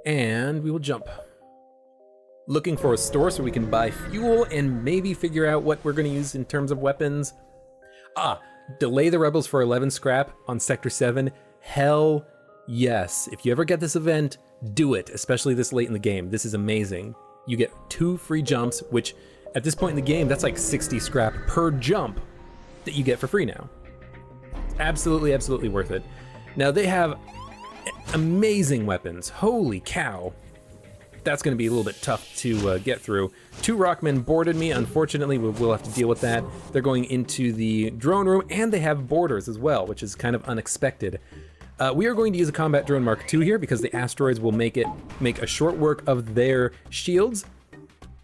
And we will jump. Looking for a store so we can buy fuel and maybe figure out what we're going to use in terms of weapons. Delay the rebels for 11 scrap on Sector 7. Hell yes. If you ever get this event, do it, especially this late in the game. This is amazing. You get 2 free jumps, which at this point in the game, that's like 60 scrap per jump that you get for free now. Absolutely, absolutely worth it. Now they have amazing weapons. Holy cow. That's going to be a little bit tough to get through. 2 rockmen boarded me. Unfortunately, we'll have to deal with that. They're going into the drone room, and they have boarders as well, which is kind of unexpected. We are going to use a combat drone Mark II here because the asteroids will make a short work of their shields.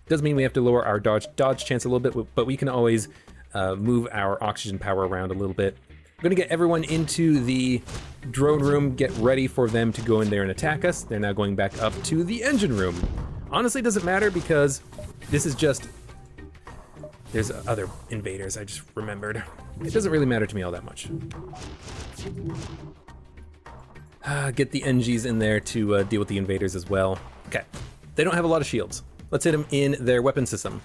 Doesn't mean we have to lower our dodge chance a little bit, but we can always move our oxygen power around a little bit. We're gonna get everyone into the drone room, get ready for them to go in there and attack us. They're now going back up to the engine room. Honestly, it doesn't matter because this is just, there's other invaders I just remembered. It doesn't really matter to me all that much. Get the Engis in there to deal with the invaders as well. Okay, they don't have a lot of shields. Let's hit them in their weapon system.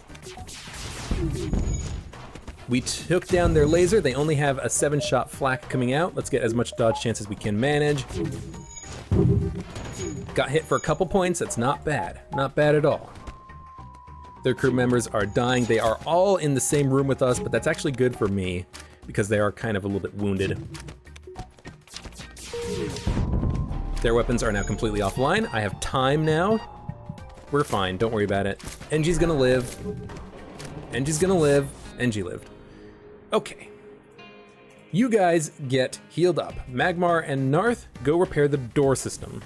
We took down their laser. They only have a 7-shot flak coming out. Let's get as much dodge chance as we can manage. Got hit for a couple points. That's not bad. Not bad at all. Their crew members are dying. They are all in the same room with us, but that's actually good for me because they are kind of a little bit wounded. Their weapons are now completely offline. I have time now. We're fine. Don't worry about it. Engi's gonna live. Engi's gonna live. Engi lived. Okay. You guys get healed up. Magmar and Narth, go repair the door system.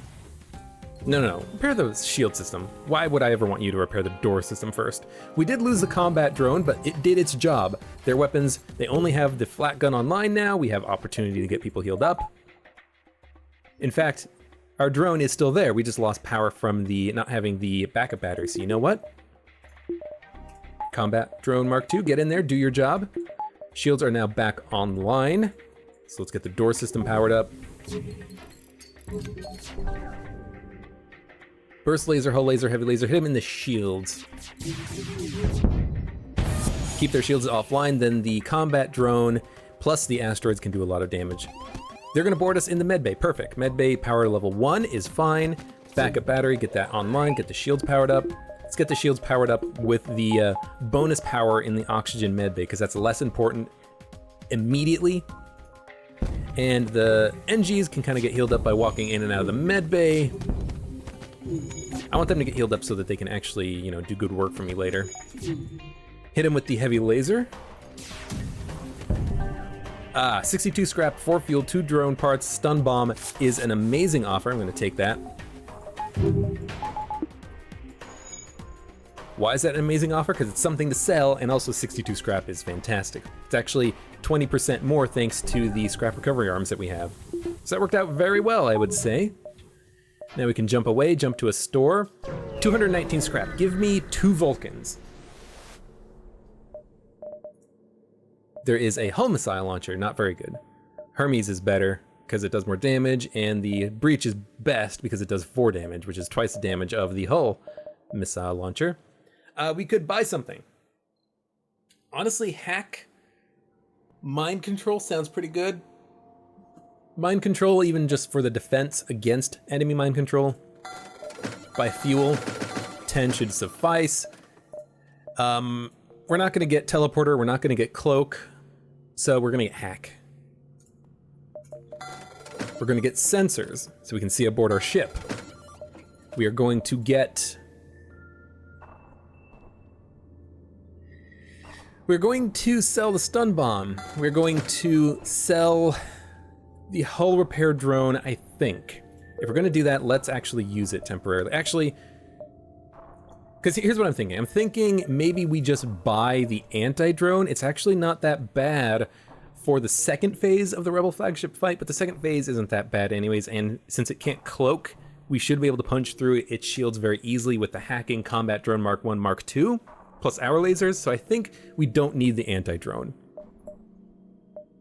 No. Repair the shield system. Why would I ever want you to repair the door system first? We did lose the combat drone, but it did its job. Their weapons, they only have the flat gun online now. We have opportunity to get people healed up. In fact, our drone is still there. We just lost power from the not having the backup battery. So you know what? Combat drone Mark II, get in there, do your job. Shields are now back online. So let's get the door system powered up. Burst laser, hull laser, heavy laser, hit them in the shields. Keep their shields offline, then the combat drone plus the asteroids can do a lot of damage. They're gonna board us in the medbay, perfect. Medbay power level 1 is fine. Backup battery, get that online, get the shields powered up. Let's get the shields powered up with the bonus power in the oxygen medbay because that's less important immediately. And the Engis can kind of get healed up by walking in and out of the medbay. I want them to get healed up so that they can actually, you know, do good work for me later. Hit him with the heavy laser. 62 scrap, 4 fuel, 2 drone parts, stun bomb is an amazing offer. I'm gonna take that. Why is that an amazing offer? Because it's something to sell, and also 62 scrap is fantastic. It's actually 20% more thanks to the scrap recovery arms that we have. So that worked out very well, I would say. Now we can jump away, jump to a store. 219 scrap, give me 2 Vulcans. There is a hull missile launcher, not very good. Hermes is better because it does more damage, and the breach is best because it does 4 damage, which is twice the damage of the hull missile launcher. We could buy something. Honestly, hack mind control sounds pretty good. Mind control, even just for the defense against enemy mind control. Buy fuel, 10 should suffice. We're not gonna get teleporter, we're not gonna get cloak, so we're gonna get hack. We're gonna get sensors, so we can see aboard our ship. We are going to get... We're going to sell the stun bomb. We're going to sell the hull repair drone, I think. If we're gonna do that, let's actually use it temporarily. Actually, because here's what I'm thinking. I'm thinking maybe we just buy the anti-drone. It's actually not that bad for the second phase of the Rebel flagship fight, but the second phase isn't that bad anyways, and since it can't cloak, we should be able to punch through its shields very easily with the hacking combat drone Mark I, Mark II, plus our lasers, so I think we don't need the anti-drone.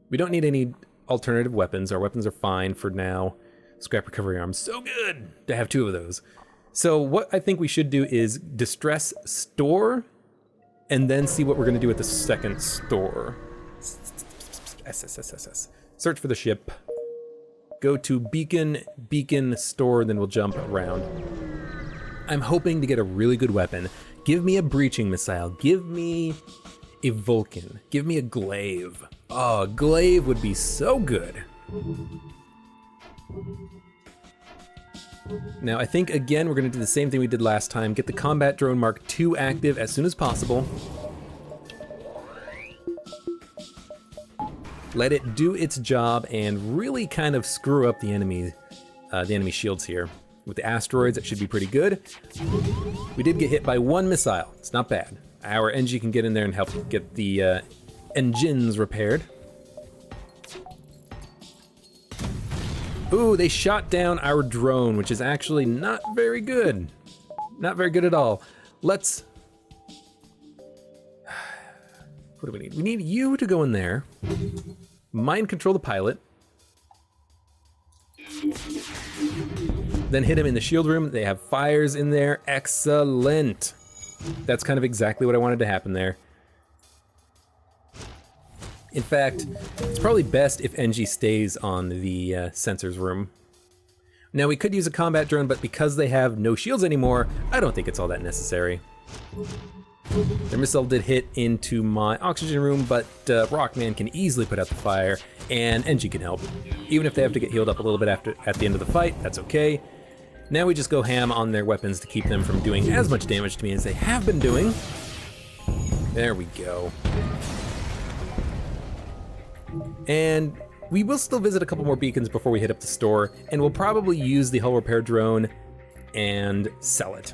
We don't need any alternative weapons. Our weapons are fine for now. Scrap recovery arms, so good to have 2 of those. So what I think we should do is distress store, and then see what we're gonna do at the second store. S. Search for the ship. Go to beacon, store, then we'll jump around. I'm hoping to get a really good weapon. Give me a breaching missile. Give me a Vulcan. Give me a glaive. Oh, a glaive would be so good. Now, I think, again, we're gonna do the same thing we did last time. Get the Combat Drone Mark II active as soon as possible. Let it do its job and really kind of screw up the enemy shields here. With the asteroids, it should be pretty good. We did get hit by one missile. It's not bad. Our Engi can get in there and help get the engines repaired. Ooh, they shot down our drone, which is actually not very good. Not very good at all. Let's... What do we need? We need you to go in there. Mind control the pilot. Then hit him in the shield room. They have fires in there. Excellent. That's kind of exactly what I wanted to happen there. In fact, it's probably best if Engi stays on the sensors room. Now, we could use a combat drone, but because they have no shields anymore, I don't think it's all that necessary. Their missile did hit into my oxygen room, but Rockman can easily put out the fire, and Engi can help. Even if they have to get healed up a little bit at the end of the fight, that's okay. Now we just go ham on their weapons to keep them from doing as much damage to me as they have been doing. There we go. And we will still visit a couple more beacons before we hit up the store, and we'll probably use the hull repair drone and sell it.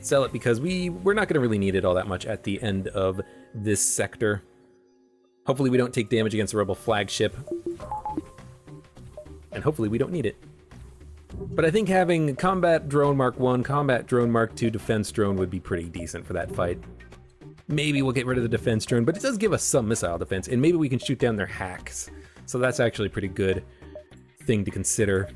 Sell it because we're not going to really need it all that much at the end of this sector. Hopefully we don't take damage against the rebel flagship. And hopefully we don't need it. But I think having Combat Drone Mark I, Combat Drone Mark II defense drone would be pretty decent for that fight. Maybe we'll get rid of the defense drone, but it does give us some missile defense, and maybe we can shoot down their hacks. So that's actually a pretty good thing to consider.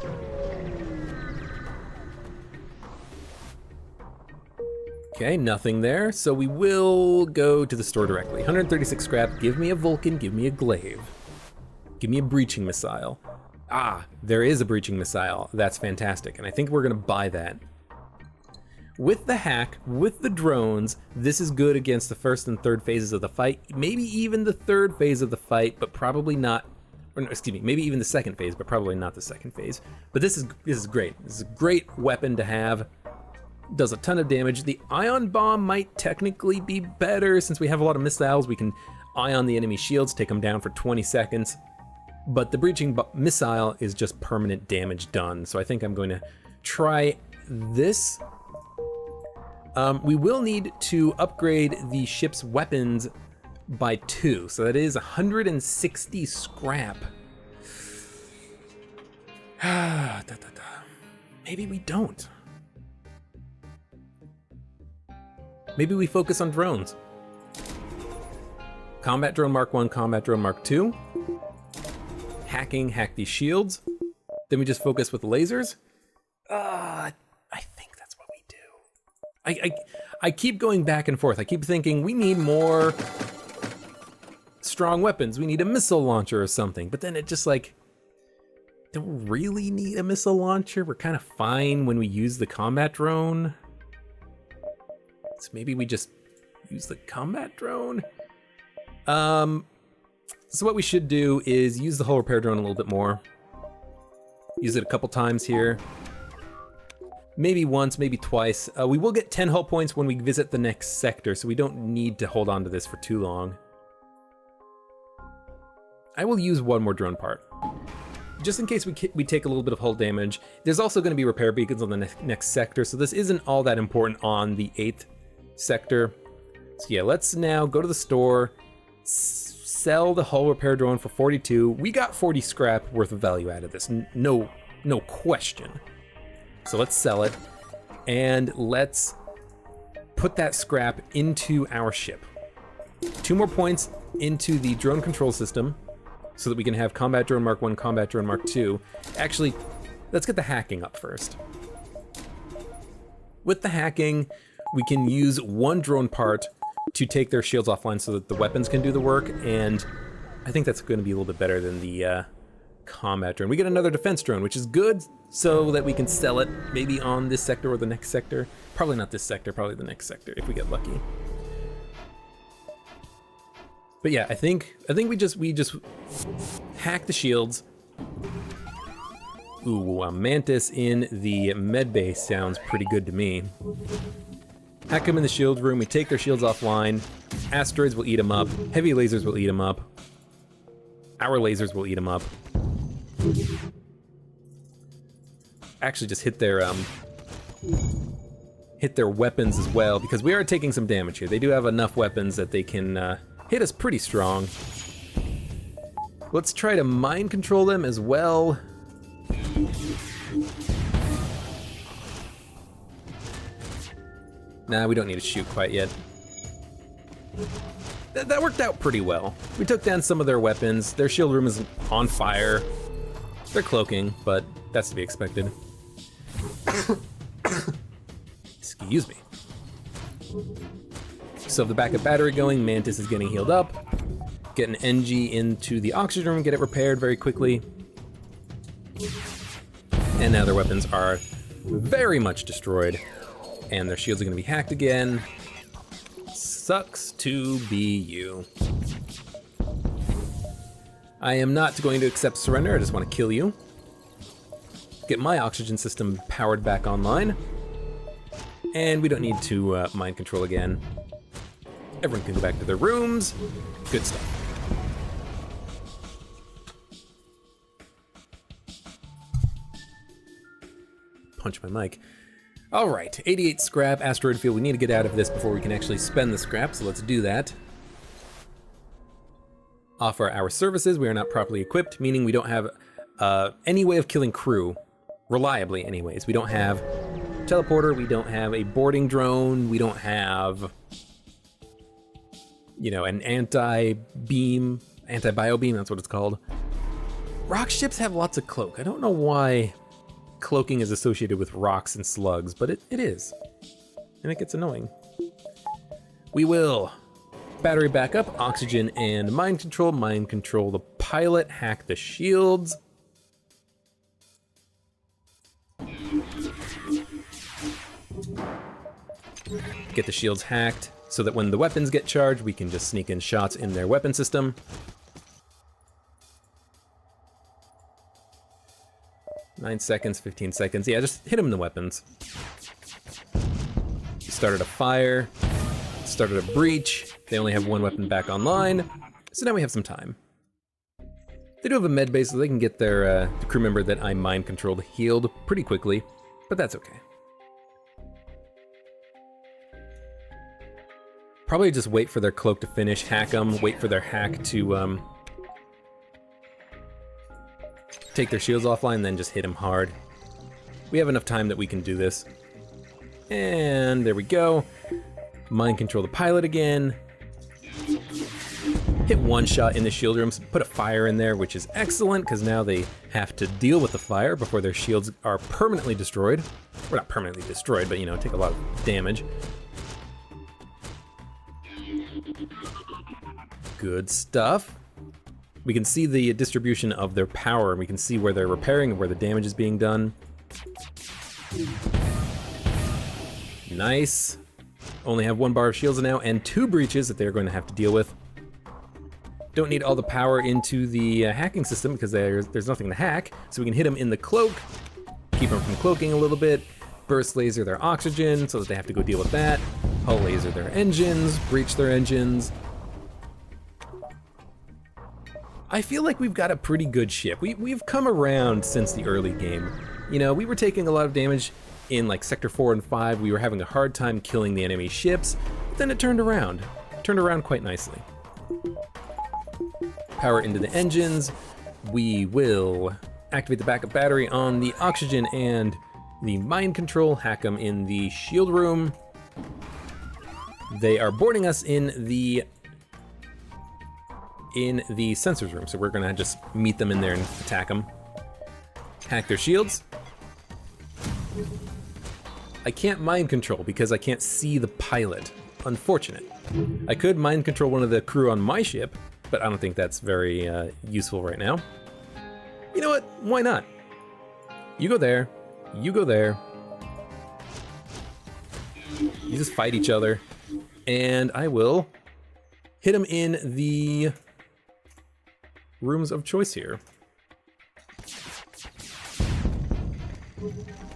Okay, nothing there, so we will go to the store directly. 136 scrap, give me a Vulcan, give me a glaive. Give me a breaching missile. Ah, there is a breaching missile. That's fantastic, and I think we're gonna buy that. With the hack, with the drones, this is good against the first and third phases of the fight, maybe even the third phase of the fight, but probably not, or no, excuse me, maybe even the second phase, but probably not the second phase. But this is great. This is a great weapon to have. Does a ton of damage. The ion bomb might technically be better since we have a lot of missiles. We can ion the enemy shields, take them down for 20 seconds. But the breaching missile is just permanent damage done. So I think I'm going to try this. We will need to upgrade the ship's weapons by 2. So that is 160 scrap. Maybe we don't. Maybe we focus on drones. Combat Drone Mark I, Combat Drone Mark II. Hack these shields. Then we just focus with the lasers. I think that's what we do. I keep going back and forth. I keep thinking we need more strong weapons. We need a missile launcher or something. But then it just like, don't really need a missile launcher. We're kind of fine when we use the combat drone. So maybe we just use the combat drone. So what we should do is use the hull repair drone a little bit more. Use it a couple times here. Maybe once, maybe twice. We will get 10 hull points when we visit the next sector, so we don't need to hold on to this for too long. I will use one more drone part. Just in case we take a little bit of hull damage. There's also going to be repair beacons on the next sector, so this isn't all that important on the 8th sector. So yeah, let's now go to the store, sell the hull repair drone for 42. We got 40 scrap worth of value out of this, no question. So let's sell it, and let's put that scrap into our ship. 2 more points into the drone control system, so that we can have Combat Drone Mark I, Combat Drone Mark II. Actually, Let's get the hacking up first. With the hacking, we can use one drone part to take their shields offline so that the weapons can do the work, and I think that's going to be a little bit better than the combat drone. We get another defense drone, which is good, so that we can sell it maybe on this sector or the next sector. Probably not this sector, probably the next sector if we get lucky. But yeah, I think we just hack the shields. Ooh, a mantis in the med base sounds pretty good to me. Hack them in the shield room, we take their shields offline. Asteroids will eat them up. Heavy lasers will eat them up. Our lasers will eat them up. Actually just hit their weapons as well, because we are taking some damage here. They do have enough weapons that they can hit us pretty strong. Let's try to mind control them as well. Nah, we don't need to shoot quite yet. That worked out pretty well. We took down some of their weapons. Their shield room is on fire. They're cloaking, but that's to be expected. Excuse me. So the backup battery going, Mantis is getting healed up. Get an Engi into the oxygen room, get it repaired very quickly. And now their weapons are very much destroyed. And their shields are gonna be hacked again. Sucks to be you. I am not going to accept surrender, I just want to kill you. Get my oxygen system powered back online. And we don't need to mind control again. Everyone can go back to their rooms. Good stuff. Punch my mic. All right, 88 scrap, asteroid field. We need to get out of this before we can actually spend the scrap, so let's do that. Offer our services. We are not properly equipped, meaning we don't have any way of killing crew, reliably anyways. We don't have teleporter, we don't have a boarding drone, we don't have, you know, an anti-beam, anti-bio beam, that's what it's called. Rock ships have lots of cloak. I don't know why cloaking is associated with rocks and slugs, but it is. And it gets annoying. We will battery backup, oxygen, and mind control. Mind control the pilot, hack the shields. Get the shields hacked so that when the weapons get charged, we can just sneak in shots in their weapon system. Nine seconds, 15 seconds. Yeah, just hit them in the weapons. Started a fire, started a breach. They only have one weapon back online, so now we have some time. They do have a med base, so they can get their the crew member that I mind controlled healed pretty quickly, but that's okay. Probably just wait for their cloak to finish, hack them, wait for their hack to take their shields offline, then just hit them hard. We have enough time that we can do this. And there we go. Mind control the pilot again. Hit one shot in the shield rooms, put a fire in there, which is excellent, because now they have to deal with the fire before their shields are permanently destroyed. Well, not permanently destroyed, but you know, take a lot of damage. Good stuff. We can see the distribution of their power, and we can see where they're repairing and where the damage is being done. Nice. Only have one bar of shields now and two breaches that they're going to have to deal with. Don't need all the power into the hacking system because there's nothing to hack, so we can hit them in the cloak, keep them from cloaking a little bit, burst laser their oxygen so that they have to go deal with that, hull laser their engines, breach their engines. I feel like we've got a pretty good ship. We've come around since the early game. You know, we were taking a lot of damage in like Sector 4 and 5. We were having a hard time killing the enemy ships, but then it turned around. It turned around quite nicely. Power into the engines. We will activate the backup battery on the oxygen and the mind control, hack them in the shield room. They are boarding us in the sensors room, so we're gonna just meet them in there and attack them. Hack their shields, I can't mind control because I can't see the pilot. Unfortunate. I could mind control one of the crew on my ship, but I don't think that's very useful right now. You know what? Why not? You go there. You go there. You just fight each other. And I will hit them in the rooms of choice here.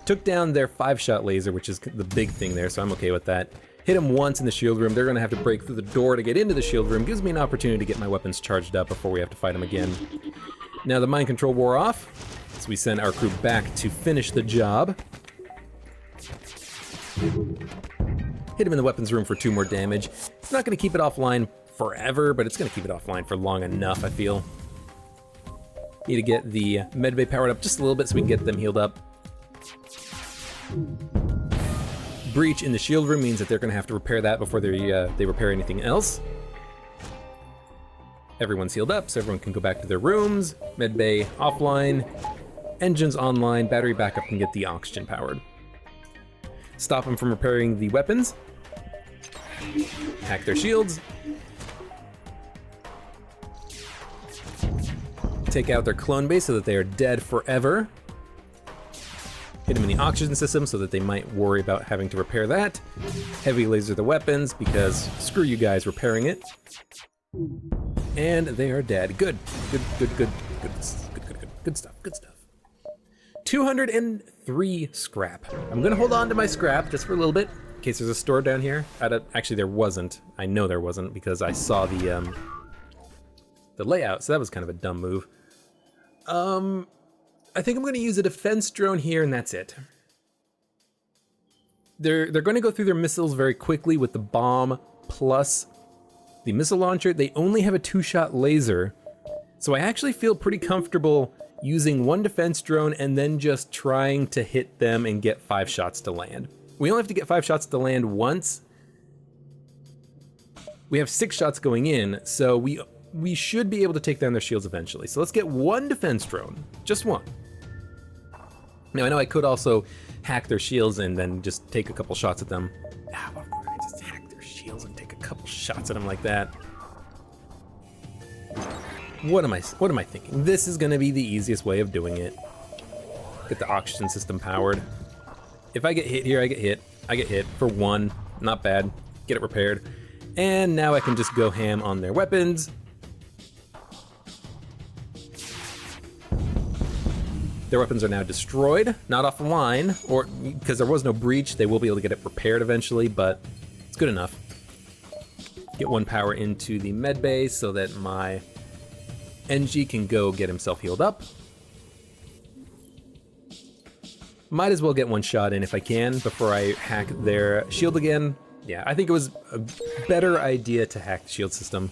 Took down their 5-shot laser, which is the big thing there, so I'm okay with that. Hit them once in the shield room. They're going to have to break through the door to get into the shield room. Gives me an opportunity to get my weapons charged up before we have to fight them again. Now the mind control wore off, so we send our crew back to finish the job. Hit him in the weapons room for 2 more damage. It's not going to keep it offline forever, but it's going to keep it offline for long enough, I feel. Need to get the medbay powered up just a little bit so we can get them healed up. Breach in the shield room means that they're going to have to repair that before they repair anything else. Everyone's healed up, so everyone can go back to their rooms. Medbay offline, engines online, battery backup can get the oxygen powered. Stop them from repairing the weapons. Hack their shields. Take out their clone base so that they are dead forever. Hit them in the oxygen system so that they might worry about having to repair that. Heavy laser the weapons because screw you guys repairing it. And they are dead. Good stuff. 203 scrap. I'm gonna hold on to my scrap just for a little bit in case there's a store down here. Actually, there wasn't. I know there wasn't because I saw the layout, so that was kind of a dumb move. I think I'm going to use a defense drone here, and that's it. They're going to go through their missiles very quickly with the bomb plus the missile launcher. They only have a 2-shot laser, so I actually feel pretty comfortable using 1 defense drone and then just trying to hit them and get 5 shots to land. We only have to get 5 shots to land once. We have 6 shots going in, so we should be able to take down their shields eventually. So let's get 1 defense drone, just 1. Now I know I could also hack their shields and then just take a couple shots at them. We're gonna just hack their shields and take a couple shots at them like that. What am I thinking? This is gonna be the easiest way of doing it. Get the oxygen system powered. If I get hit here, I get hit. I get hit for 1, not bad. Get it repaired. And now I can just go ham on their weapons. Their weapons are now destroyed, not offline, or because there was no breach, they will be able to get it repaired eventually, but it's good enough. Get 1 power into the med bay so that my Engi can go get himself healed up. Might as well get 1 shot in if I can before I hack their shield again. Yeah, I think it was a better idea to hack the shield system.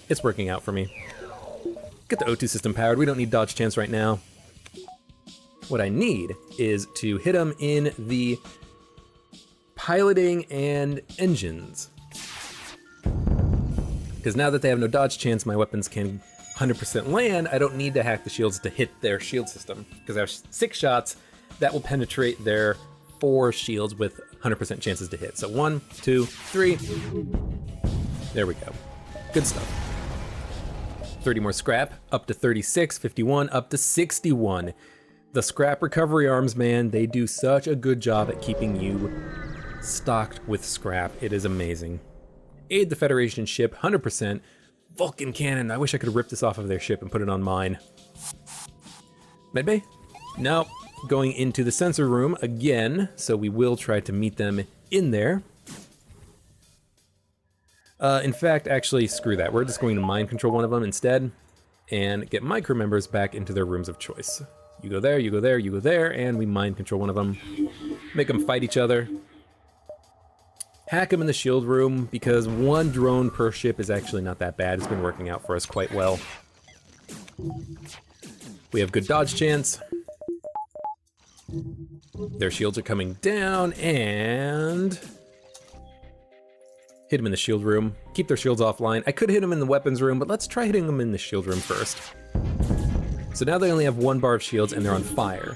It's working out for me. Get the O2 system powered. We don't need dodge chance right now. What I need is to hit them in the piloting and engines. Because now that they have no dodge chance, my weapons can 100% land. I don't need to hack the shields to hit their shield system. Because I have 6 shots that will penetrate their 4 shields with 100% chances to hit. So 1, 2, 3. There we go. Good stuff. 30 more scrap, up to 36, 51, up to 61. The scrap recovery arms, man, they do such a good job at keeping you stocked with scrap. It is amazing. Aid the Federation ship, 100%. Vulcan cannon, I wish I could rip this off of their ship and put it on mine. Medbay? No, going into the sensor room again, so we will try to meet them in there. In fact, actually, screw that. We're just going to mind control one of them instead and get my crew members back into their rooms of choice. You go there, you go there, you go there, and we mind control one of them. Make them fight each other. Hack them in the shield room, because 1 drone per ship is actually not that bad. It's been working out for us quite well. We have good dodge chance. Their shields are coming down, and hit them in the shield room. Keep their shields offline. I could hit them in the weapons room, but let's try hitting them in the shield room first. So now they only have 1 bar of shields and they're on fire.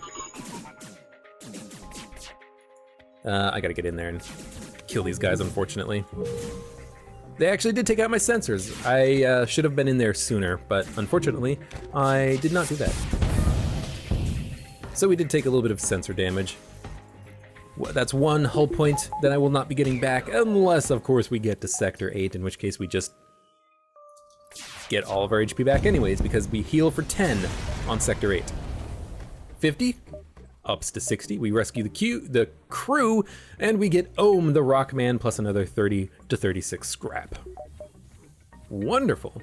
I gotta get in there and kill these guys, unfortunately. They actually did take out my sensors. I should have been in there sooner, but unfortunately, I did not do that. So we did take a little bit of sensor damage. That's one hull point that I will not be getting back, unless, of course, we get to Sector 8, in which case we just get all of our HP back anyways, because we heal for 10 on Sector 8. 50, ups to 60, we rescue the crew, and we get Ohm the Rockman plus another 30 to 36 scrap. Wonderful.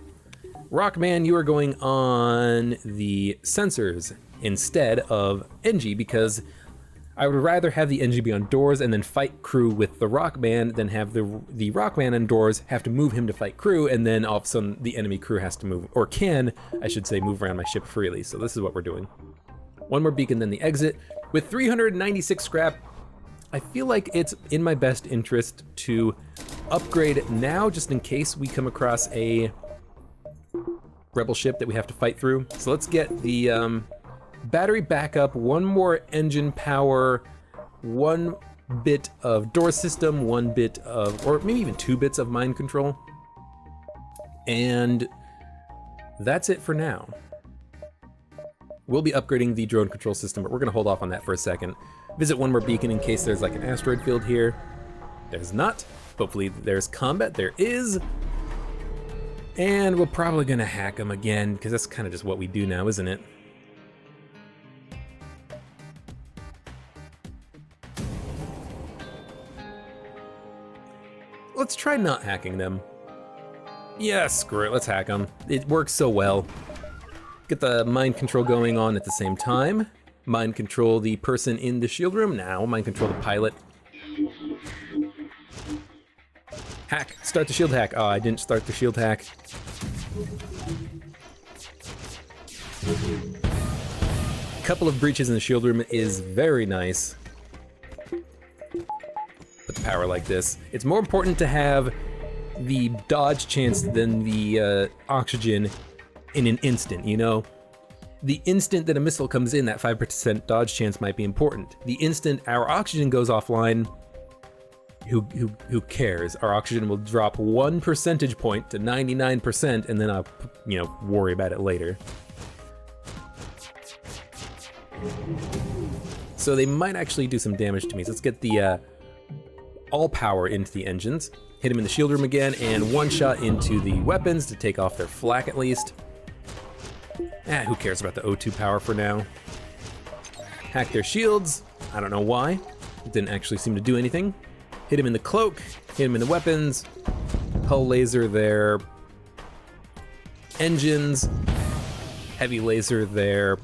Rockman, you are going on the sensors instead of Engi, because I would rather have the Engi be on doors and then fight crew with the Rockman than have the Rockman on doors, have to move him to fight crew, and then all of a sudden the enemy crew has to move, or can, I should say, move around my ship freely. So this is what we're doing. One more beacon, then the exit. With 396 scrap, I feel like it's in my best interest to upgrade now, just in case we come across a rebel ship that we have to fight through. So let's get the battery backup, one more engine power, one bit of door system, one bit of, or maybe even 2 bits of mind control. And that's it for now. We'll be upgrading the drone control system, but we're gonna hold off on that for a second. Visit one more beacon in case there's like an asteroid field here. There's not. Hopefully there's combat. There is. And we're probably gonna hack them again, because that's kind of just what we do now, isn't it? Let's try not hacking them. Yeah, screw it, let's hack them. It works so well. Get the mind control going on at the same time. Mind control the person in the shield room now. Mind control the pilot. Hack, start the shield hack. Oh, I didn't start the shield hack. A couple of breaches in the shield room is very nice. Put the power like this. It's more important to have the dodge chance than the oxygen in an instant, you know? The instant that a missile comes in, that 5% dodge chance might be important. The instant our oxygen goes offline, who cares? Our oxygen will drop 1 percentage point to 99%, and then I'll, you know, worry about it later. So they might actually do some damage to me. So let's get the all power into the engines. Hit them in the shield room again, and one shot into the weapons to take off their flak at least. Who cares about the O2 power for now? Hack their shields. I don't know why. It didn't actually seem to do anything. Hit him in the cloak, hit him in the weapons. Hull laser their engines. Heavy laser their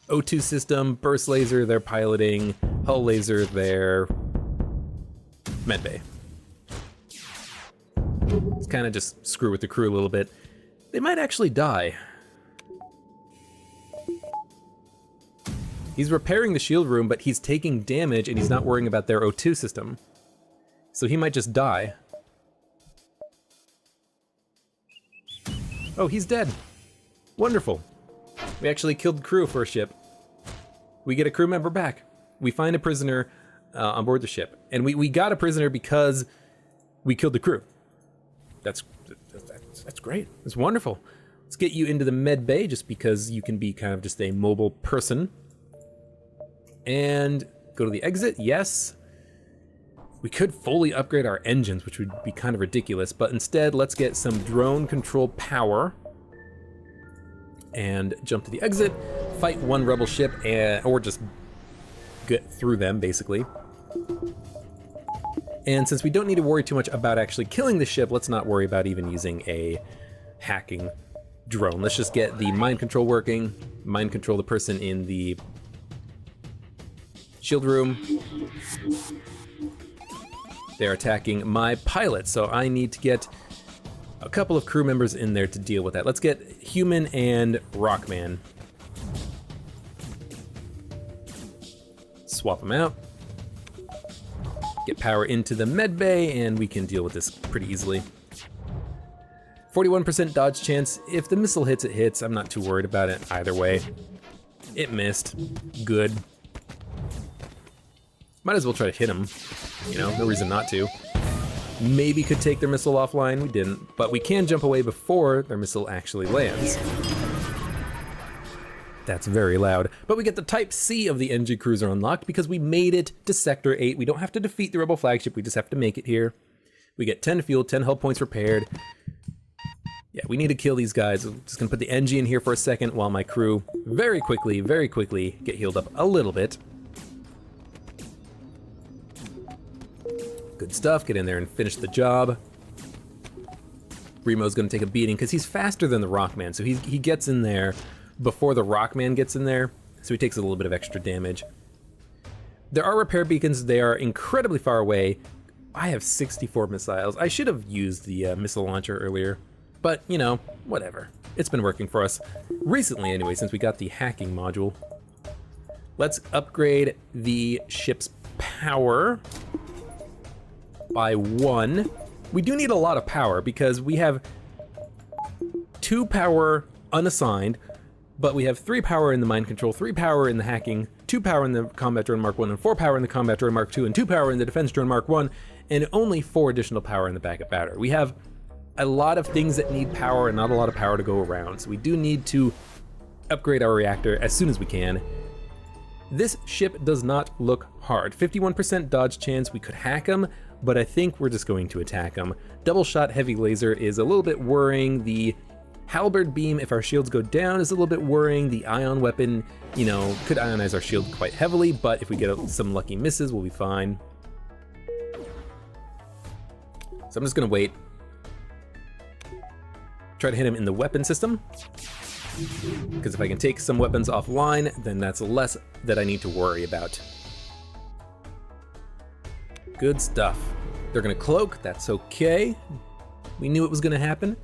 O2 system. Burst laser their piloting. Hull laser their medbay. Let's kind of just screw with the crew a little bit. They might actually die. He's repairing the shield room, but he's taking damage and he's not worrying about their O2 system. So he might just die. Oh, he's dead. Wonderful. We actually killed the crew for a ship. We get a crew member back. We find a prisoner on board the ship. And we got a prisoner because we killed the crew. That's great. It's wonderful. Let's get you into the med bay just because you can be kind of just a mobile person. And go to the exit, yes. We could fully upgrade our engines, which would be kind of ridiculous, but instead let's get some drone control power and jump to the exit, fight one rebel ship, or just get through them, basically. And since we don't need to worry too much about actually killing the ship, let's not worry about even using a hacking drone. Let's just get the mind control working, mind control the person in the shield room. They're attacking my pilot, so I need to get a couple of crew members in there to deal with that. Let's get Human and Rockman. Swap them out. Get power into the med bay, and we can deal with this pretty easily. 41% dodge chance. If the missile hits, it hits. I'm not too worried about it either way. It missed. Good. Might as well try to hit them. You know, no reason not to. Maybe could take their missile offline, we didn't, but we can jump away before their missile actually lands. That's very loud. But we get the Type C of the Engi Cruiser unlocked because we made it to Sector 8. We don't have to defeat the Rebel flagship, we just have to make it here. We get 10 fuel, 10 hull points repaired. Yeah, we need to kill these guys. I'm just gonna put the Engi in here for a second while my crew very quickly get healed up a little bit. Good stuff, get in there and finish the job. Remo's gonna take a beating because he's faster than the Rockman, so he gets in there before the Rockman gets in there, so he takes a little bit of extra damage. There are repair beacons, they are incredibly far away. I have 64 missiles. I should have used the missile launcher earlier, but you know, whatever. It's been working for us. Recently anyway, since we got the hacking module. Let's upgrade the ship's power by 1. We do need a lot of power because we have 2 power unassigned, but we have 3 power in the mind control, 3 power in the hacking, 2 power in the combat drone Mark 1, and 4 power in the combat drone Mark 2, and 2 power in the defense drone Mark 1, and only 4 additional power in the backup battery. We have a lot of things that need power and not a lot of power to go around, so we do need to upgrade our reactor as soon as we can. This ship does not look hard. 51% dodge chance, we could hack them, but I think we're just going to attack them. Double shot heavy laser is a little bit worrying. The halberd beam, if our shields go down, is a little bit worrying. The ion weapon, you know, could ionize our shield quite heavily, but if we get some lucky misses, we'll be fine. So I'm just gonna wait. Try to hit him in the weapon system, because if I can take some weapons offline, then that's less that I need to worry about. Good stuff. They're gonna cloak, that's okay. We knew it was gonna happen.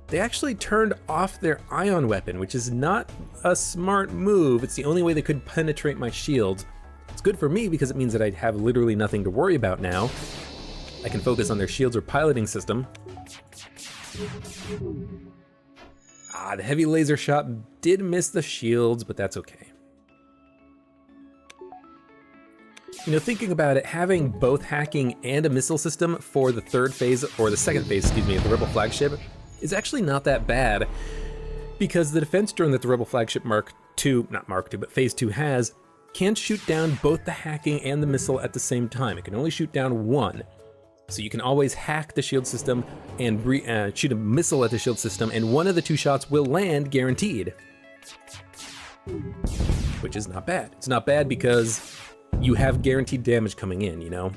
They actually turned off their ion weapon, which is not a smart move. It's the only way they could penetrate my shields. It's good for me because it means that I have literally nothing to worry about now. I can focus on their shields or piloting system. Ah, the heavy laser shot did miss the shields, but that's okay. You know, thinking about it, having both hacking and a missile system for the third phase, or the second phase, excuse me, of the Rebel flagship is actually not that bad, because the defense drone that the Rebel flagship Mark II, not Mark II, but Phase 2 has, can't shoot down both the hacking and the missile at the same time. It can only shoot down one. So you can always hack the shield system and shoot a missile at the shield system, and one of the 2 shots will land guaranteed. Which is not bad. It's not bad because you have guaranteed damage coming in, you know?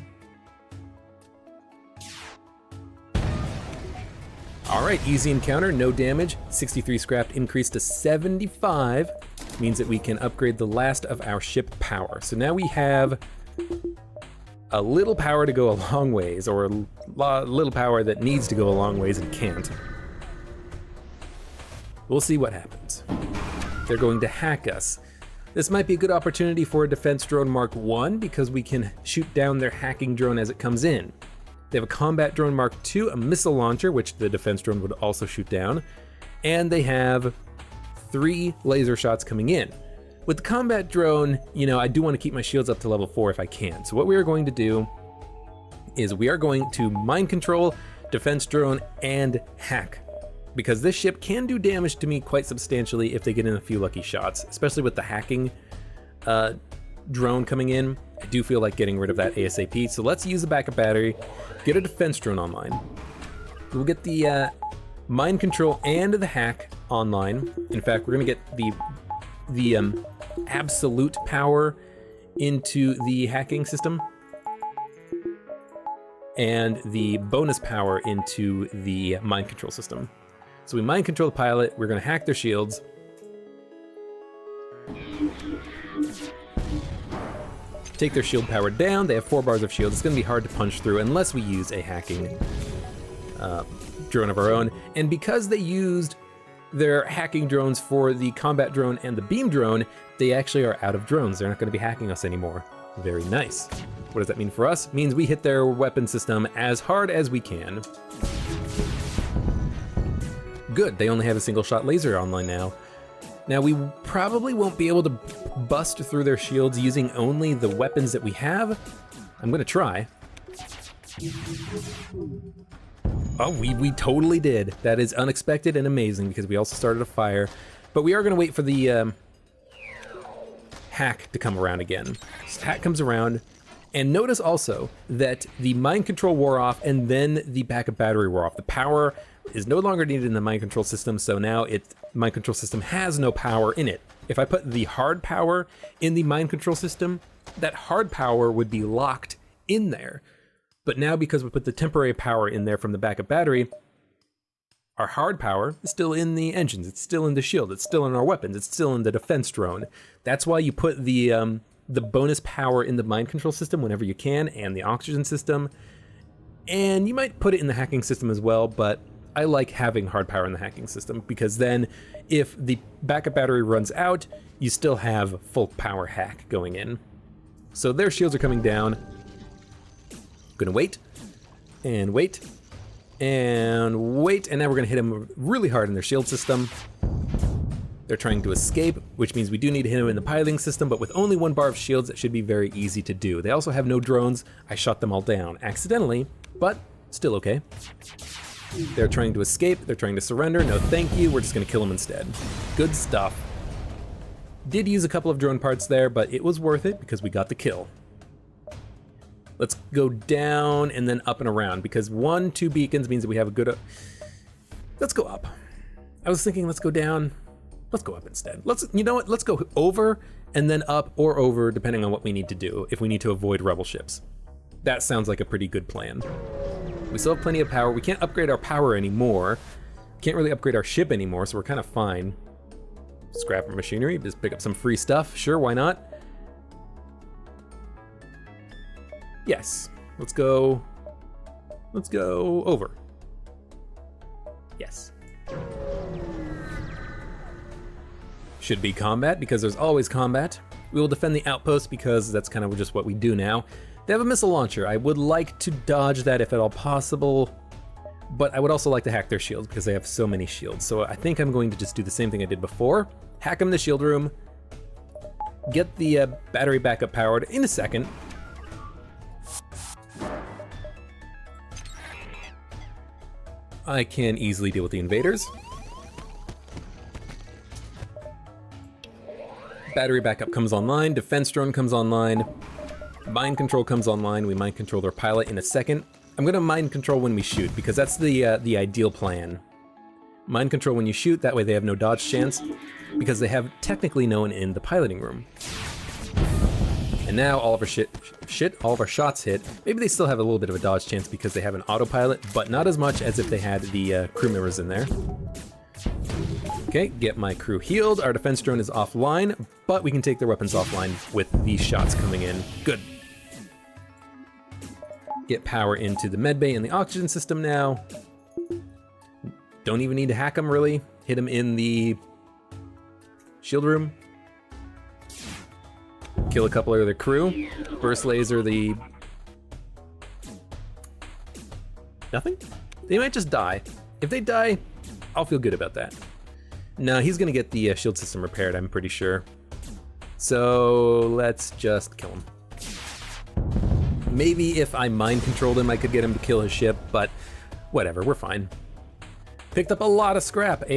All right, easy encounter, no damage. 63 scrap increased to 75, means that we can upgrade the last of our ship power. So now we have a little power to go a long ways, or a little power that needs to go a long ways and can't. We'll see what happens. They're going to hack us. This might be a good opportunity for a defense drone Mark 1 because we can shoot down their hacking drone as it comes in. They have a combat drone Mark 2, a missile launcher, which the defense drone would also shoot down, and they have 3 laser shots coming in. With the combat drone, you know, I do want to keep my shields up to level 4 if I can. So what we are going to do is we are going to mind control, defense drone, and hack. Because this ship can do damage to me quite substantially if they get in a few lucky shots, especially with the hacking drone coming in. I do feel like getting rid of that ASAP. So let's use a backup battery, get a defense drone online. We'll get the mind control and the hack online. In fact, we're gonna get the absolute power into the hacking system and the bonus power into the mind control system. So we mind control the pilot, we're gonna hack their shields. Take their shield power down, they have 4 bars of shield. It's gonna be hard to punch through unless we use a hacking drone of our own. And because they used their hacking drones for the combat drone and the beam drone, they actually are out of drones. They're not gonna be hacking us anymore. Very nice. What does that mean for us? It means we hit their weapon system as hard as we can. Good, they only have a single shot laser online now. Now, we probably won't be able to bust through their shields using only the weapons that we have. I'm gonna try. Oh, we totally did. That is unexpected and amazing because we also started a fire. But we are gonna wait for the hack to come around again. So hack comes around, and notice also that the mind control wore off and then the backup battery wore off. The power is no longer needed in the mind control system, so now mind control system has no power in it. If I put the hard power in the mind control system, that hard power would be locked in there. But now because we put the temporary power in there from the backup battery, our hard power is still in the engines, it's still in the shield, it's still in our weapons, it's still in the defense drone. That's why you put the bonus power in the mind control system whenever you can, and the oxygen system. And you might put it in the hacking system as well, but I like having hard power in the hacking system because then if the backup battery runs out, you still have full power hack going in. So their shields are coming down. Gonna wait, and wait, and wait, and now we're gonna hit them really hard in their shield system. They're trying to escape, which means we do need to hit them in the piloting system, but with only 1 bar of shields, it should be very easy to do. They also have no drones. I shot them all down accidentally, but still okay. They're trying to escape, they're trying to surrender. No thank you, we're just gonna kill them instead. Good stuff. Did use a couple of drone parts there, but it was worth it because we got the kill. Let's go down and then up and around because 1, 2 beacons means that we have a good... Let's go up. I was thinking let's go down. Let's go up instead. You know what? Let's go over and then up or over depending on what we need to do if we need to avoid rebel ships. That sounds like a pretty good plan. We still have plenty of power. We can't upgrade our power anymore. Can't really upgrade our ship anymore, so we're kind of fine. Scrap our machinery, just pick up some free stuff. Sure, why not? Yes, let's go over. Yes. Should be combat because there's always combat. We will defend the outpost because that's kind of just what we do now. They have a missile launcher. I would like to dodge that if at all possible, but I would also like to hack their shields because they have so many shields. So I think I'm going to just do the same thing I did before. Hack them in the shield room, get the battery backup powered in a second. I can easily deal with the invaders. Battery backup comes online, defense drone comes online, mind control comes online. We mind control their pilot in a second. I'm gonna mind control when we shoot because that's the ideal plan. Mind control when you shoot, that way they have no dodge chance because they have technically no one in the piloting room. And now all of our all of our shots hit. Maybe they still have a little bit of a dodge chance because they have an autopilot, but not as much as if they had the crew members in there. Okay, get my crew healed. Our defense drone is offline, but we can take their weapons offline with these shots coming in. Good. Get power into the medbay and the oxygen system now. Don't even need to hack them really. Hit them in the shield room. Kill a couple of their crew. Burst laser the... Nothing? They might just die. If they die, I'll feel good about that. No, he's gonna get the shield system repaired, I'm pretty sure. So let's just kill him. Maybe if I mind controlled him, I could get him to kill his ship, but whatever, we're fine. Picked up a lot of scrap,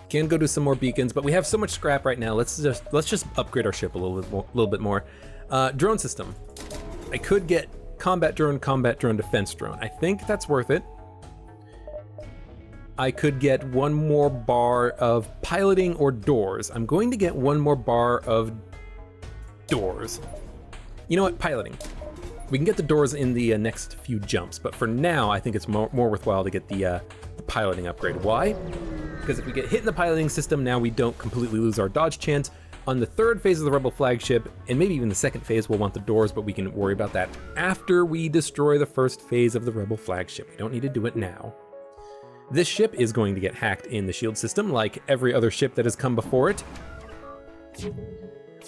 Can go do some more beacons, but we have so much scrap right now. Let's just upgrade our ship a little bit more. Drone system. I could get combat drone, defense drone. I think that's worth it. I could get 1 more bar of piloting or doors. I'm going to get 1 more bar of doors. You know what? Piloting. We can get the doors in the next few jumps, but for now, I think it's more worthwhile to get the piloting upgrade. Why? Because if we get hit in the piloting system, now we don't completely lose our dodge chance. On the 3rd phase of the Rebel flagship, and maybe even the 2nd phase, we'll want the doors, but we can worry about that after we destroy the 1st phase of the Rebel flagship. We don't need to do it now. This ship is going to get hacked in the shield system, like every other ship that has come before it.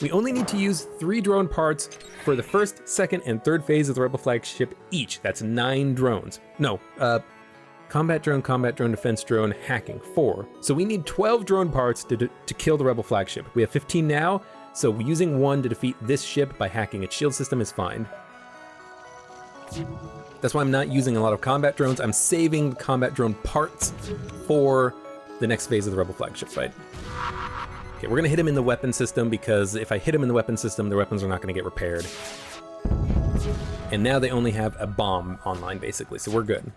We only need to use 3 drone parts for the 1st, 2nd, and 3rd phase of the Rebel flagship each. That's 9 drones. No, combat drone, defense drone, hacking, 4. So we need 12 drone parts to kill the rebel flagship. We have 15 now, so using 1 to defeat this ship by hacking its shield system is fine. That's why I'm not using a lot of combat drones. I'm saving combat drone parts for the next phase of the rebel flagship fight. Okay, we're gonna hit him in the weapon system, because if I hit him in the weapon system, the weapons are not gonna get repaired. And now they only have a bomb online, basically, so we're good.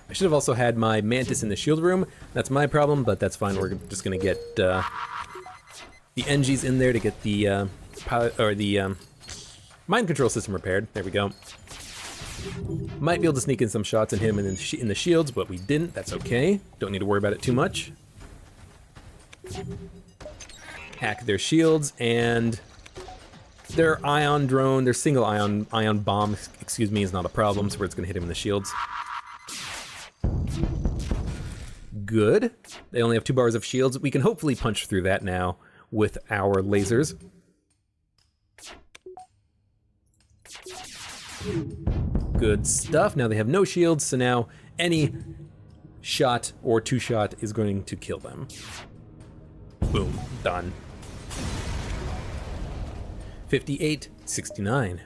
I should have also had my Mantis in the shield room. That's my problem, but that's fine. We're just gonna get the Engis in there to get the pilot or the mind control system repaired. There we go. Might be able to sneak in some shots and hit him in the shields, but we didn't. That's okay. Don't need to worry about it too much. Hack their shields, and their ion drone, their single ion bomb, excuse me, is not a problem, so we're just gonna hit him in the shields. Good. They only have 2 bars of shields. We can hopefully punch through that now with our lasers. Good stuff. Now they have no shields, so now any shot or 2-shot is going to kill them. Boom. Done. 58-69.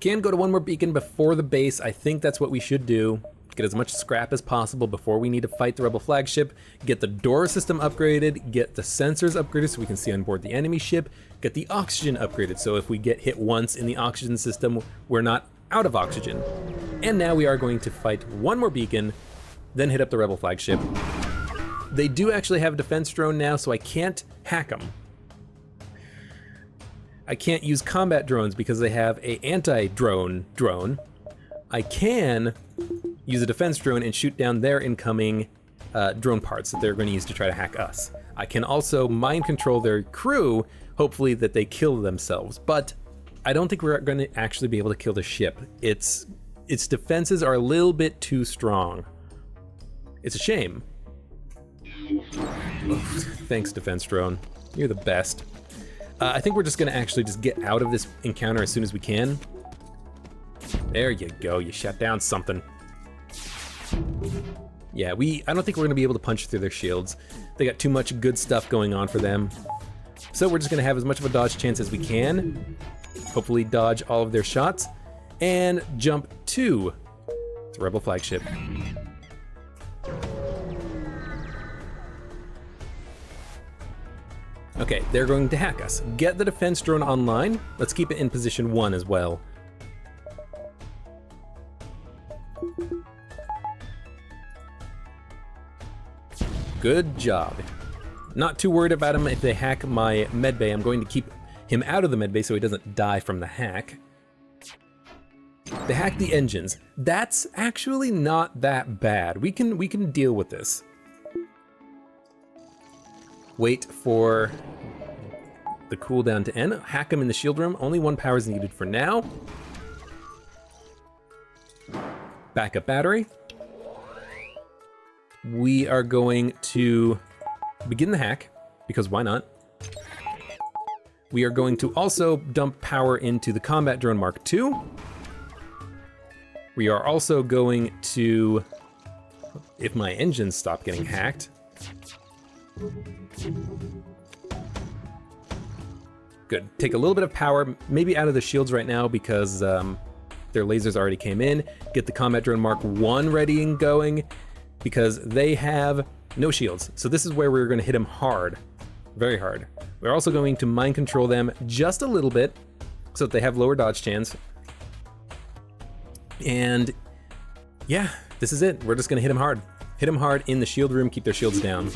Can go to 1 more beacon before the base. I think that's what we should do. Get as much scrap as possible before we need to fight the rebel flagship. Get the door system upgraded. Get the sensors upgraded so we can see on board the enemy ship. Get the oxygen upgraded so if we get hit once in the oxygen system, we're not out of oxygen. And now we are going to fight 1 more beacon, then hit up the rebel flagship. They do actually have a defense drone now, so I can't hack them. I can't use combat drones because they have a anti-drone drone. I can use a defense drone and shoot down their incoming drone parts that they're going to use to try to hack us. I can also mind control their crew, hopefully that they kill themselves, but I don't think we're going to actually be able to kill the ship. Its defenses are a little bit too strong. It's a shame. Thanks, defense drone. You're the best. I think we're just gonna actually just get out of this encounter as soon as we can. There you go, you shut down something. Yeah, I don't think we're gonna be able to punch through their shields. They got too much good stuff going on for them. So we're just gonna have as much of a dodge chance as we can. Hopefully dodge all of their shots and jump to the rebel flagship. Okay, they're going to hack us. Get the defense drone online. Let's keep it in position 1 as well. Good job. Not too worried about him if they hack my medbay. I'm going to keep him out of the medbay so he doesn't die from the hack. They hack the engines. That's actually not that bad. We can deal with this. Wait for the cooldown to end. Hack him in the shield room. Only 1 power is needed for now. Backup battery. We are going to begin the hack, because why not? We are going to also dump power into the combat drone Mark II. We are also going to, if my engines stop getting hacked, good. Take a little bit of power, maybe out of the shields right now because their lasers already came in. Get the combat drone Mark I ready and going because they have no shields. So this is where we're going to hit them hard, very hard. We're also going to mind control them just a little bit so that they have lower dodge chance. And yeah, this is it. We're just going to hit them hard. Hit them hard in the shield room, keep their shields down.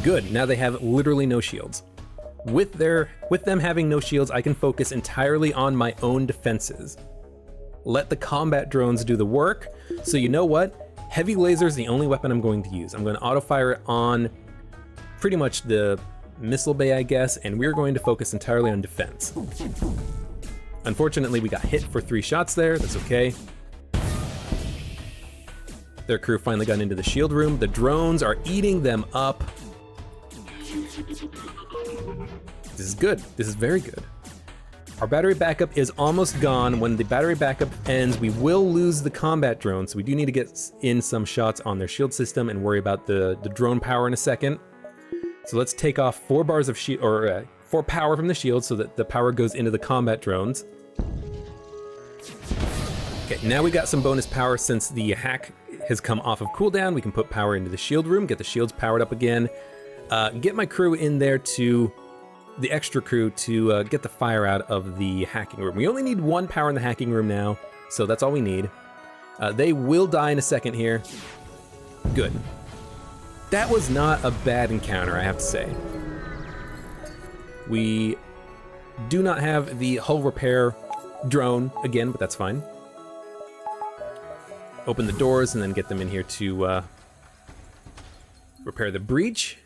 Good, now they have literally no shields. With them having no shields, I can focus entirely on my own defenses. Let the combat drones do the work. So you know what? Heavy laser is the only weapon I'm going to use. I'm going to auto fire it on pretty much the missile bay, I guess, and we're going to focus entirely on defense. Unfortunately, we got hit for 3 shots there. That's okay. Their crew finally got into the shield room. The drones are eating them up. This is good. This is very good. Our battery backup is almost gone. When the battery backup ends, we will lose the combat drone, so we do need to get in some shots on their shield system and worry about the drone power in a second. So let's take off 4 bars of shield, or 4 power from the shield so that the power goes into the combat drones. Okay, now we got some bonus power since the hack has come off of cooldown. We can put power into the shield room, get the shields powered up again, get my crew in there to, the extra crew to get the fire out of the hacking room. We only need 1 power in the hacking room now, so that's all we need. They will die in a second here. Good. That was not a bad encounter, I have to say. We do not have the hull repair drone again, but that's fine. Open the doors and then get them in here to repair the breach.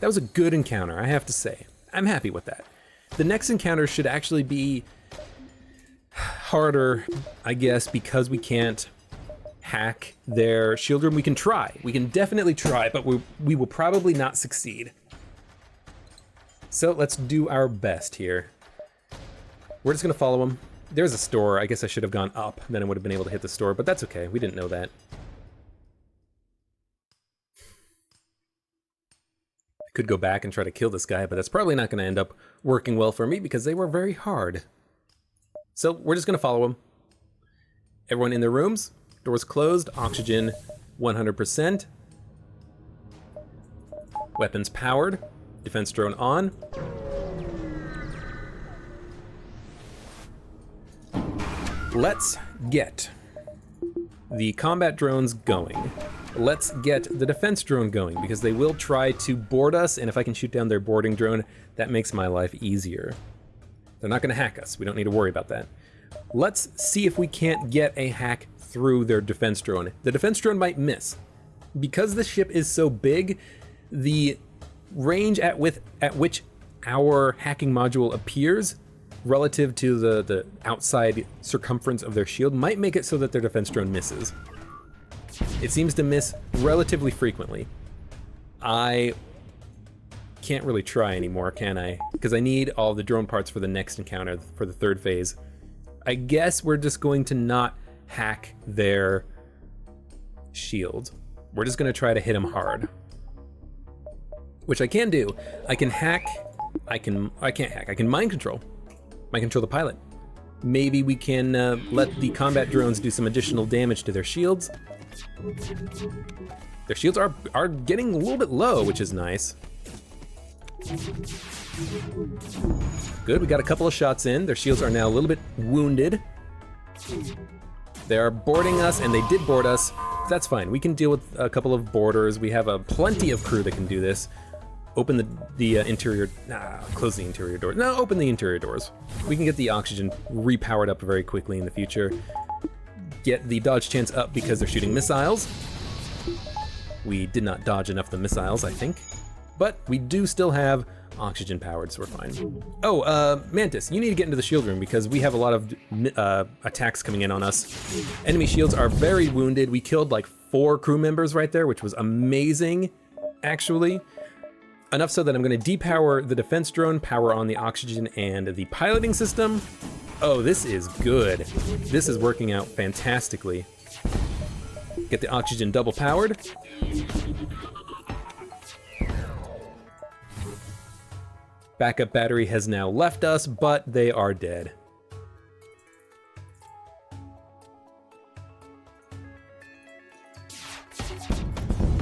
That was a good encounter, I have to say. I'm happy with that. The next encounter should actually be harder, I guess, because we can't hack their shield room. We can try. We can definitely try, but we will probably not succeed. So let's do our best here. We're just gonna follow them. There's a store. I guess I should have gone up, then I would have been able to hit the store, but that's okay. We didn't know that. I could go back and try to kill this guy, but that's probably not gonna end up working well for me because they were very hard. So we're just gonna follow them. Everyone in their rooms, doors closed, oxygen 100%. Weapons powered, defense drone on. Let's get the combat drones going. Let's get the defense drone going because they will try to board us, and if I can shoot down their boarding drone, that makes my life easier. They're not gonna hack us, we don't need to worry about that. Let's see if we can't get a hack through their defense drone. The defense drone might miss. Because the ship is so big, the range at which our hacking module appears relative to the outside circumference of their shield might make it so that their defense drone misses. It seems to miss relatively frequently. I can't really try anymore, can I? Because I need all the drone parts for the next encounter, for the 3rd phase. I guess we're just going to not hack their shield. We're just gonna try to hit them hard. Which I can do. I can hack, I can't hack, I can mind control. Mind control the pilot. Maybe we can let the combat drones do some additional damage to their shields. Their shields are getting a little bit low, which is nice. Good, we got a couple of shots in. Their shields are now a little bit wounded. They are boarding us, and they did board us. That's fine, we can deal with a couple of boarders. We have plenty of crew that can do this. Open the interior, close the interior doors. No, open the interior doors. We can get the oxygen repowered up very quickly in the future. Get the dodge chance up because they're shooting missiles. We did not dodge enough of the missiles, I think. But we do still have oxygen powered, so we're fine. Oh, Mantis, you need to get into the shield room because we have a lot of attacks coming in on us. Enemy shields are very wounded. We killed like 4 crew members right there, which was amazing, actually. Enough so that I'm gonna depower the defense drone, power on the oxygen and the piloting system. Oh, this is good. This is working out fantastically. Get the oxygen double powered. Backup battery has now left us, but they are dead.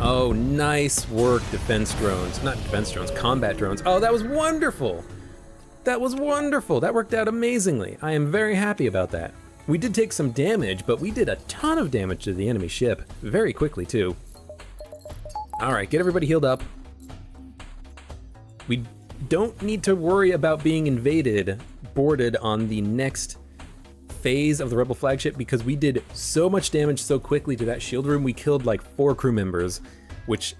Oh, nice work, defense drones. Not defense drones, combat drones. Oh, that was wonderful. That was wonderful. That worked out amazingly. I am very happy about that. We did take some damage, but we did a ton of damage to the enemy ship. Very quickly, too. All right, get everybody healed up. We don't need to worry about being boarded on the next phase of the Rebel flagship because we did so much damage so quickly to that shield room. We killed like 4 crew members, which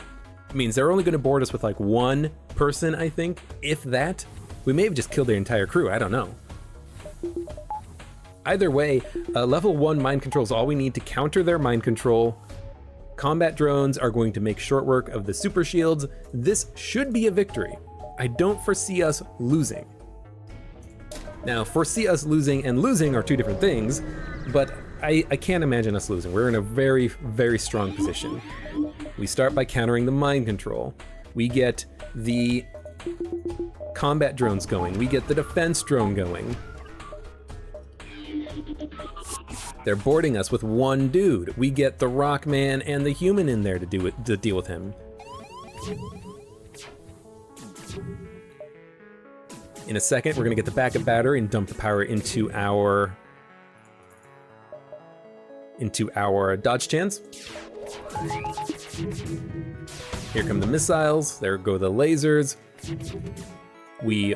means they're only going to board us with like 1 person, I think, if that. We may have just killed their entire crew, I don't know. Either way, level 1 mind control is all we need to counter their mind control. Combat drones are going to make short work of the super shields. This should be a victory. I don't foresee us losing. Now, foresee us losing and losing are two different things, but I can't imagine us losing. We're in a very, very strong position. We start by countering the mind control. We get the combat drones going. We get the defense drone going. They're boarding us with one dude. We get the Rockman and the human in there to deal with him. In a second, we're gonna get the backup battery and dump the power into our dodge chance. Here come the missiles. There go the lasers. We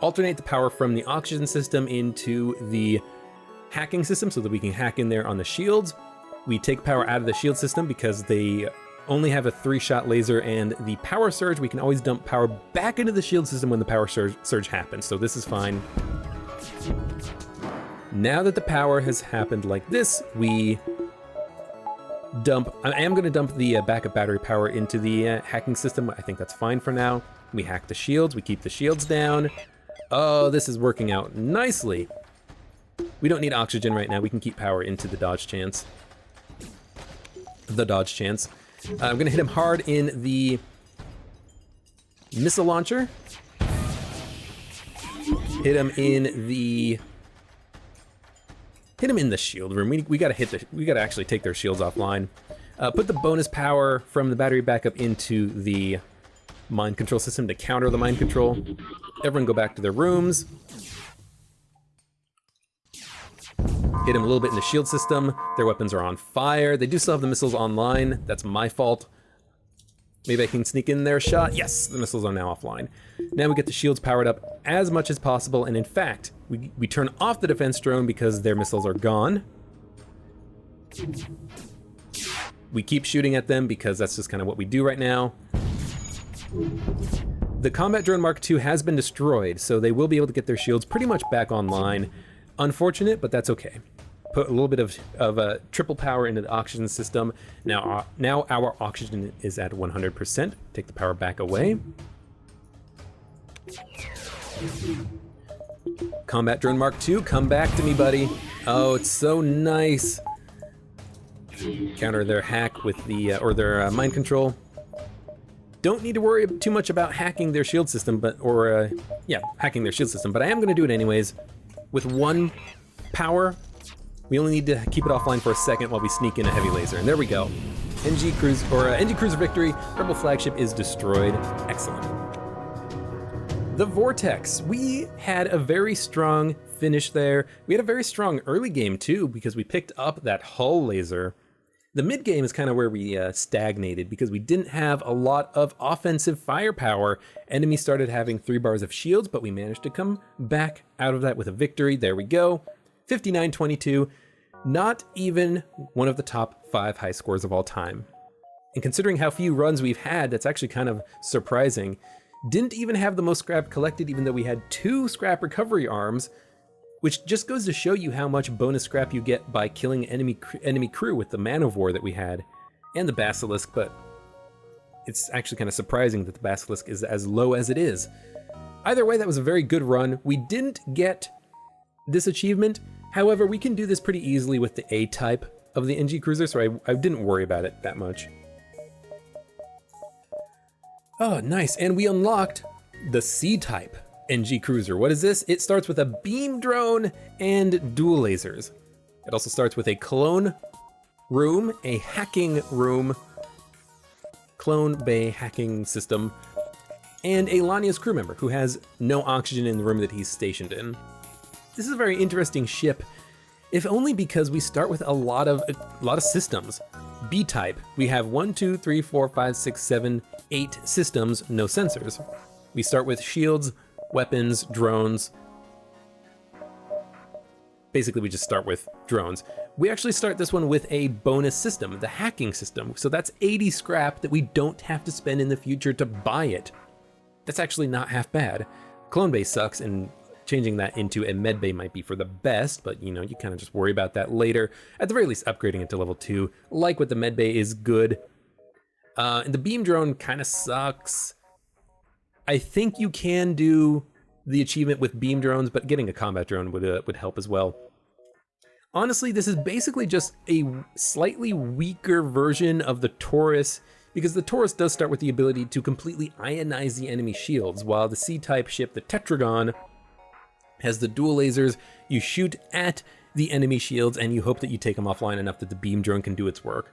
alternate the power from the oxygen system into the hacking system so that we can hack in there on the shields. We take power out of the shield system because they only have a 3-shot laser, and the power surge, we can always dump power back into the shield system when the power surge happens, so this is fine. Now that the power has happened like this, I am going to dump the backup battery power into the hacking system. I think that's fine for now. We hack the shields, we keep the shields down. Oh, this is working out nicely. We don't need oxygen right now, we can keep power into the dodge chance. I'm gonna hit him hard in the missile launcher. Hit him in the shield room. We gotta actually take their shields offline. Put the bonus power from the battery backup into the mind control system to counter the mind control. Everyone go back to their rooms. Hit him a little bit in the shield system. Their weapons are on fire. They do still have the missiles online. That's my fault. Maybe I can sneak in their shot. Yes, the missiles are now offline. Now we get the shields powered up as much as possible, and in fact, we turn off the defense drone because their missiles are gone. We keep shooting at them because that's just kind of what we do right now. The combat drone Mark II has been destroyed, so they will be able to get their shields pretty much back online. Unfortunate, but that's okay. Put a little bit of triple power into the oxygen system. Now our oxygen is at 100%. Take the power back away. Combat drone Mark II, come back to me, buddy. Oh, it's so nice. Counter their hack with the their mind control. Don't need to worry too much about hacking their shield system, hacking their shield system. But I am going to do it anyways. With one power, we only need to keep it offline for a second while we sneak in a heavy laser. And there we go. Engi Cruiser victory. Rebel flagship is destroyed. Excellent. The Vortex. We had a very strong finish there. We had a very strong early game too, because we picked up that hull laser. The mid game is kind of where we stagnated because we didn't have a lot of offensive firepower. Enemies started having 3 bars of shields, but we managed to come back out of that with a victory. There we go. 59-22. Not even one of the top 5 high scores of all time. And considering how few runs we've had, that's actually kind of surprising. Didn't even have the most scrap collected, even though we had 2 scrap recovery arms, which just goes to show you how much bonus scrap you get by killing enemy crew with the Man of War that we had, and the Basilisk, but it's actually kind of surprising that the Basilisk is as low as it is. Either way, that was a very good run. We didn't get this achievement, however, we can do this pretty easily with the A-type of the Engi Cruiser, so I didn't worry about it that much. Oh, nice, and we unlocked the C-type Engi Cruiser. What is this? It starts with a beam drone and dual lasers. It also starts with a clone room, a hacking room, clone bay hacking system, and a Lania's crew member who has no oxygen in the room that he's stationed in. This is a very interesting ship, if only because we start with a lot of systems. B-type, we have 1, 2, 3, 4, 5, 6, 7, 8 systems, no sensors. We start with shields, weapons, drones. Basically, we just start with drones. We actually start this one with a bonus system, the hacking system. So that's 80 scrap that we don't have to spend in the future to buy it. That's actually not half bad. Clone bay sucks, and changing that into a med bay might be for the best, but you kind of just worry about that later. At the very least, upgrading it to level 2, like with the med bay, is good. And the beam drone kind of sucks. I think you can do the achievement with beam drones, but getting a combat drone would help as well. Honestly, this is basically just a slightly weaker version of the Taurus, because the Taurus does start with the ability to completely ionize the enemy shields, while the C-type ship, the Tetragon, has the dual lasers. You shoot at the enemy shields and you hope that you take them offline enough that the beam drone can do its work.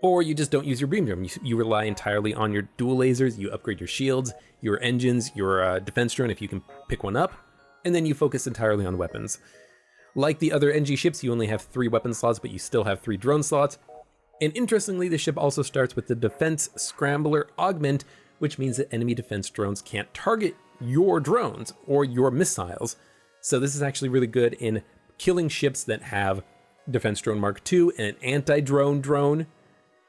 Or you just don't use your beam drone. You rely entirely on your dual lasers, you upgrade your shields, your engines, your defense drone if you can pick one up, and then you focus entirely on weapons. Like the other Engi ships, you only have 3 weapon slots, but you still have 3 drone slots. And interestingly, the ship also starts with the Defense Scrambler Augment, which means that enemy defense drones can't target your drones or your missiles. So this is actually really good in killing ships that have Defense Drone Mark II and an anti-drone drone.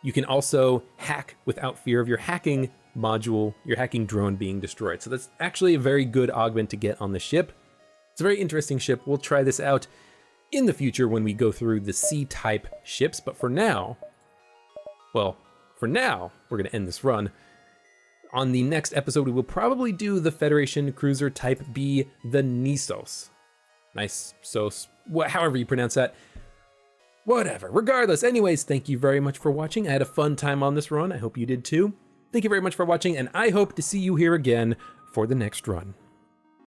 You can also hack without fear of your hacking module, your hacking drone being destroyed. So that's actually a very good augment to get on the ship. It's a very interesting ship. We'll try this out in the future when we go through the C-type ships, but for now, we're going to end this run. On the next episode, we will probably do the Federation Cruiser Type B, the Nisos. Nisos, however you pronounce that. Whatever, regardless. Anyways, thank you very much for watching. I had a fun time on this run. I hope you did too. Thank you very much for watching, and I hope to see you here again for the next run.